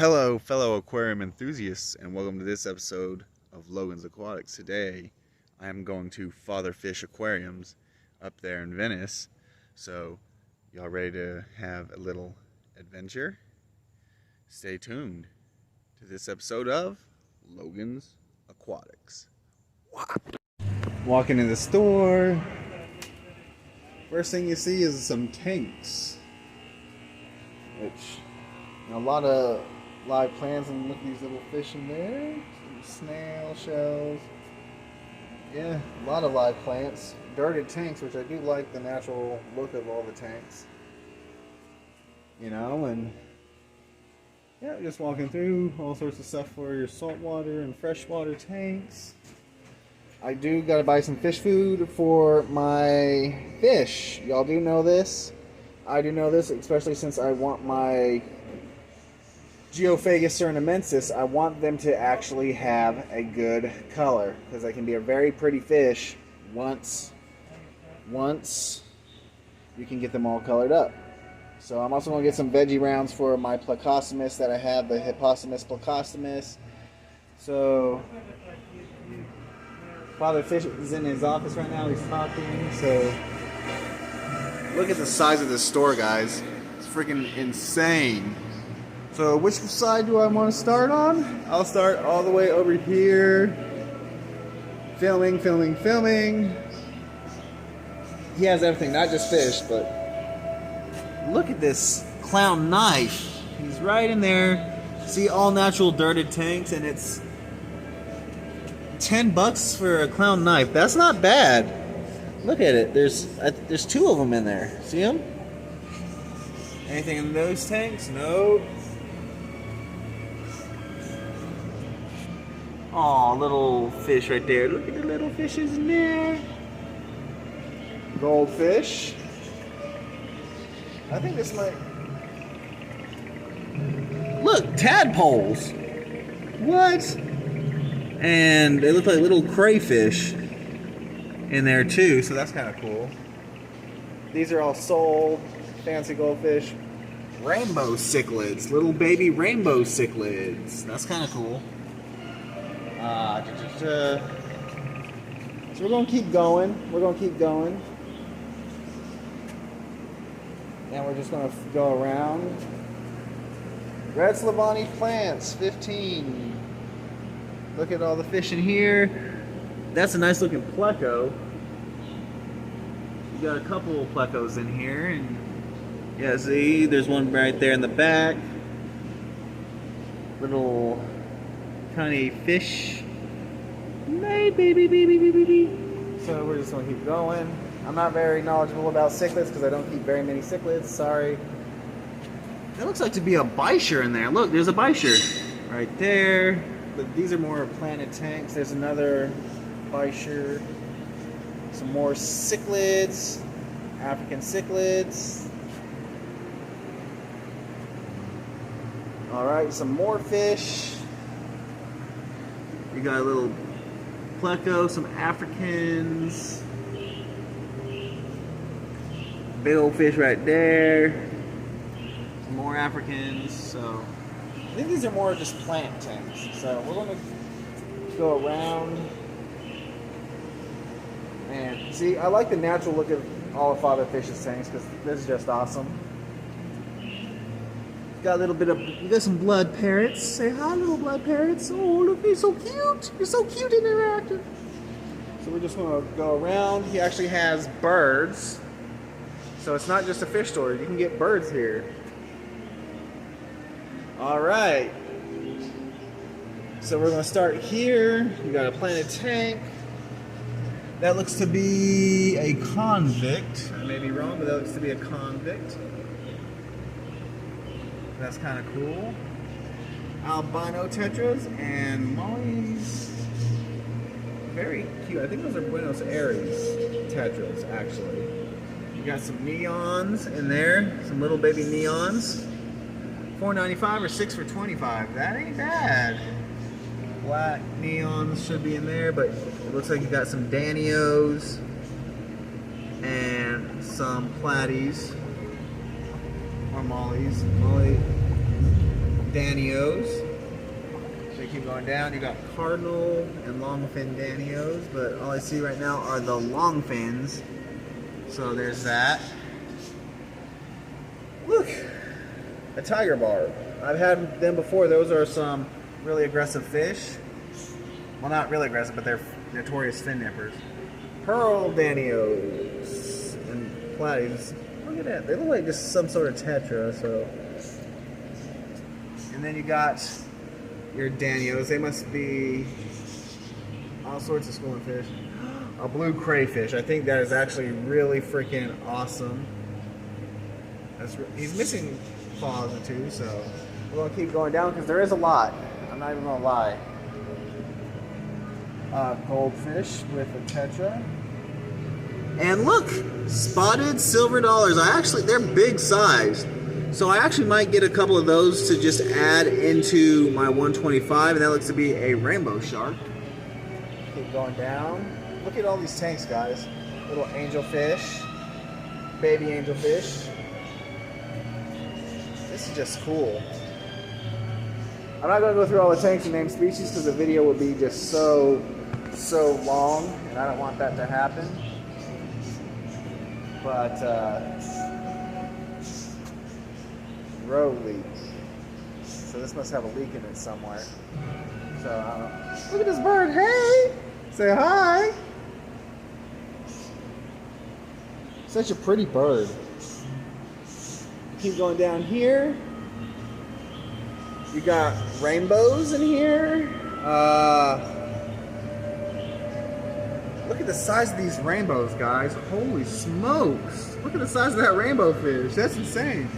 Hello, fellow aquarium enthusiasts, and welcome to this episode of Loganz Aquatix. Today, I am going to Father Fish Aquariums up there in Venice. So, y'all ready to have a little adventure? Stay tuned to this episode of Loganz Aquatix. Walking in the store, first thing you see is some tanks, which a lot of live plants, and look at these little fish in there. Some snail shells. Yeah, a lot of live plants. Dirted tanks, which I do like the natural look of all the tanks. You know, and yeah, just walking through all sorts of stuff for your saltwater and freshwater tanks. I do gotta buy some fish food for my fish. Y'all do know this. I do know this, especially since I want my Geophagus cernamensis, I want them to actually have a good color, because they can be a very pretty fish once you can get them all colored up. So I'm also going to get some veggie rounds for my Plecostomus that I have, the Hippostomus plecostomus. So Father Fish is in his office right now, he's talking. So look at the size of this store, guys. It's freaking insane. So which side do I want to start on? I'll start all the way over here. Filming. He has everything, not just fish, but look at this clown knife. He's right in there. See, all natural dirted tanks, and it's $10 for a clown knife. That's not bad. Look at it. There's two of them in there. See them? Anything in those tanks? No. Aw, little fish right there. Look at the little fishes in there. Goldfish. I think this might... Look, tadpoles. What? And they look like little crayfish in there too, so that's kind of cool. These are all sold. Fancy goldfish. Rainbow cichlids. Little baby rainbow cichlids. That's kind of cool. So we're going to keep going. And we're just going to go around. Red Slavani plants, 15. Look at all the fish in here. That's a nice looking pleco. You got a couple of plecos in here. And yeah, see, there's one right there in the back. Little tiny fish. Baby. So we're just going to keep going. I'm not very knowledgeable about cichlids because I don't keep very many cichlids. Sorry. That looks like to be a bisher in there. Look, there's a bisher right there. But these are more planted tanks. There's another bisher. Some more cichlids. African cichlids. Alright, some more fish. You got a little pleco, some Africans. Big old fish right there. Some more Africans. So I think these are more just plant tanks. So we're going to go around. And see, I like the natural look of all of Father Fish's tanks because this is just awesome. Got a little bit of, you got some blood parrots. Say hi, little blood parrots. Oh, look, you're so cute. You're so cute and interactive. So we're just going to go around. He actually has birds. So it's not just a fish store. You can get birds here. All right. So we're going to start here. You got a planted tank. That looks to be a convict. I may be wrong, but that looks to be a convict. That's kind of cool. Albino Tetras and mollies. Very cute. I think those are Buenos Aires Tetras, actually. You got some neons in there. Some little baby neons. $4.95 or 6 for $25. That ain't bad. Black neons should be in there, but it looks like you got some Danios and some platies or mollies. Danios. So you keep going down, you got cardinal and longfin Danios, but all I see right now are the long fins. So there's that. Look, a tiger barb. I've had them before. Those are some really aggressive fish. Well, not really aggressive, but they're notorious fin nippers. Pearl Danios and platies. Look at that. They look like just some sort of tetra. So, and then you got your Danios. They must be all sorts of schooling fish. A blue crayfish. I think that is actually really freaking awesome. He's missing claws or two, so we're gonna keep going down because there is a lot. I'm not even gonna lie. Goldfish with a tetra. And look, spotted silver dollars. They're big sized. So I actually might get a couple of those to just add into my 125, and that looks to be a rainbow shark. Keep going down. Look at all these tanks, guys. Little angelfish, baby angelfish. This is just cool. I'm not going to go through all the tanks and name species because the video would be just so long, and I don't want that to happen. But road leak. So this must have a leak in it somewhere. So look at this bird. Hey, say hi. Such a pretty bird. Keep going down here. You got rainbows in here. Look at the size of these rainbows, guys. Holy smokes. Look at the size of that rainbow fish. That's insane.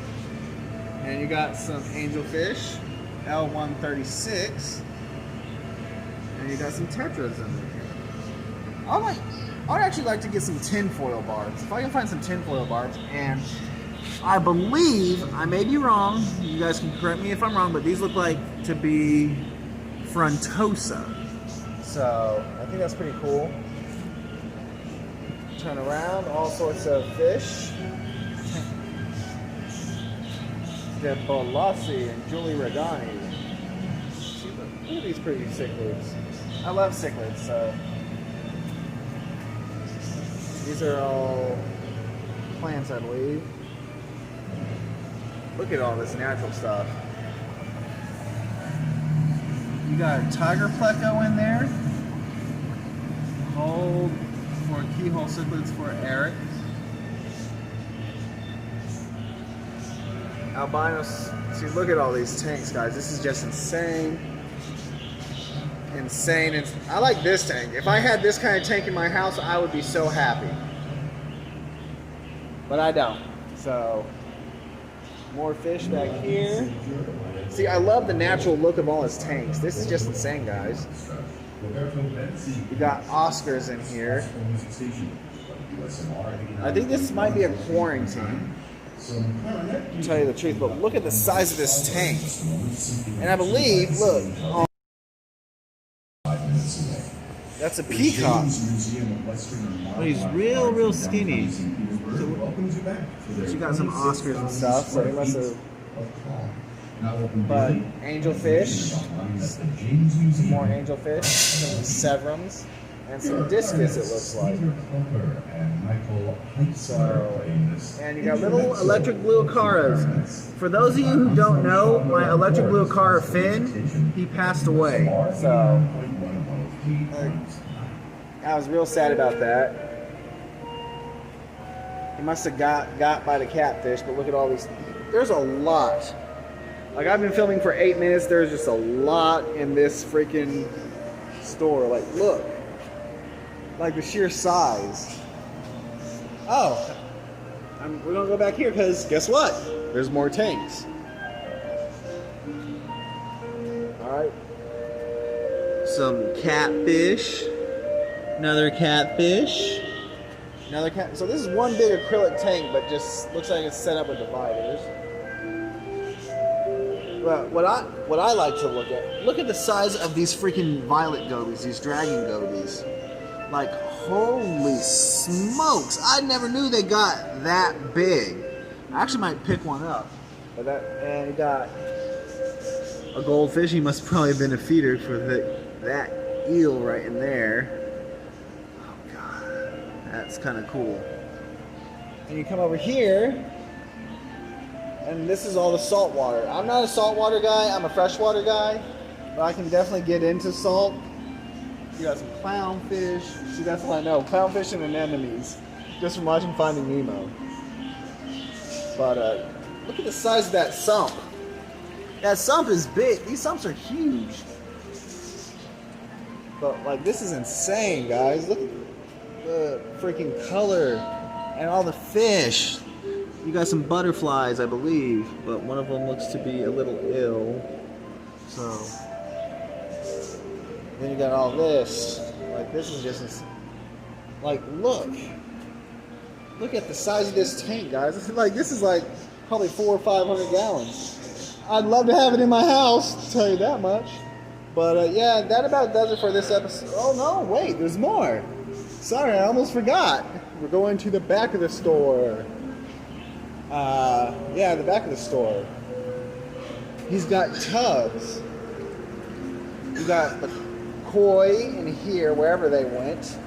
And you got some angelfish, L136. And you got some tetras in there. I would actually like to get some tinfoil barbs. If I can find some tinfoil barbs, and I believe, I may be wrong, you guys can correct me if I'm wrong, but these look like to be frontosa. So, I think that's pretty cool. Turn around, all sorts of fish. De Bolossi and Julie Regani. Look at these pretty cichlids. I love cichlids, so. These are all plants, I believe. Look at all this natural stuff. You got a tiger pleco in there. Hold for keyhole cichlids for Eric. Albinos. See, look at all these tanks, guys. This is just insane. Insane. And I like this tank. If I had this kind of tank in my house, I would be so happy. But I don't. So, more fish back here. See, I love the natural look of all his tanks. This is just insane, guys. We got Oscars in here. I think this might be a quarantine, to tell you the truth, but look at the size of this tank. And I believe, look, that's a peacock. Oh, he's real skinny. She got some Oscars and stuff, so he must have. But angelfish, some more angelfish, some severums, and some discus, it looks like. So, and you got little electric blue acaras. For those of you who don't know, my electric blue acara Finn, he passed away. So, I was real sad about that. He must have got by the catfish, but look at all these. There's a lot. Like, I've been filming for 8 minutes. There's just a lot in this freaking store. Like, look. Like, the sheer size. Oh. We're going to go back here because guess what? There's more tanks. Alright. Some catfish. Another catfish. Another cat. So this is one big acrylic tank, but just looks like it's set up with dividers. But what I like to look at the size of these freaking violet gobies, these dragon gobies. Like, holy smokes! I never knew they got that big. I actually might pick one up. But and you got a goldfish. He must probably have been a feeder for that eel right in there. Oh god, that's kind of cool. And you come over here, and this is all the salt water. I'm not a saltwater guy, I'm a freshwater guy, but I can definitely get into salt. You got some clownfish. See, that's what I know, clownfish and anemones, just from watching Finding Nemo. But look at the size of that sump. That sump is big. These sumps are huge. But like, this is insane, guys. Look at the freaking color and all the fish. You got some butterflies, I believe, but one of them looks to be a little ill. So then you got all this. Like, this is just like, look at the size of this tank, guys. Like, this is like probably 400 or 500 gallons. I'd love to have it in my house, to tell you that much. But yeah, that about does it for this episode. Oh no, wait, there's more. Sorry, I almost forgot. We're going to the back of the store. Yeah, the back of the store. He's got tubs. You got the koi in here, wherever they went.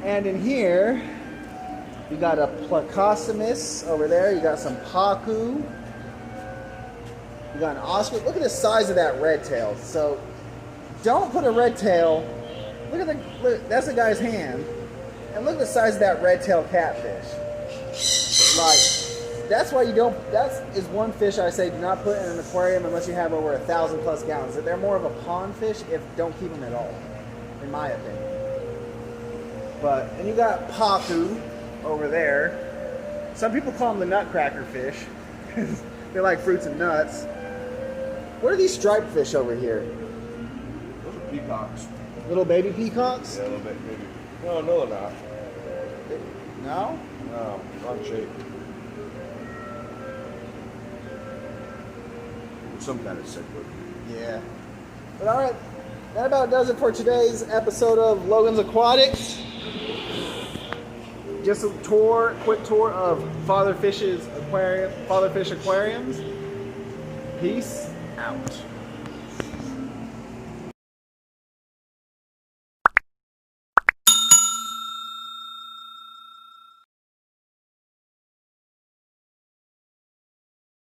And in here, you got a Placostomus over there. You got some Pacu. You got an Oscar. Look at the size of that red tail. So don't put a red tail. Look, that's a guy's hand. And look at the size of that red tail catfish. Like, that's why you don't, that is one fish I say do not put in an aquarium unless you have over 1,000+ gallons. They're more of a pond fish if don't keep them at all, in my opinion. But, and you got Pacu over there. Some people call them the Nutcracker Fish. They like fruits and nuts. What are these striped fish over here? Those are peacocks. Little baby peacocks? Yeah, a little bit, maybe. No, they're not. No? No, wrong shape. Some kind of cichlid. Yeah. But alright, that about does it for today's episode of Loganz Aquatix. Just a quick tour of Father Fish Aquariums. Peace out.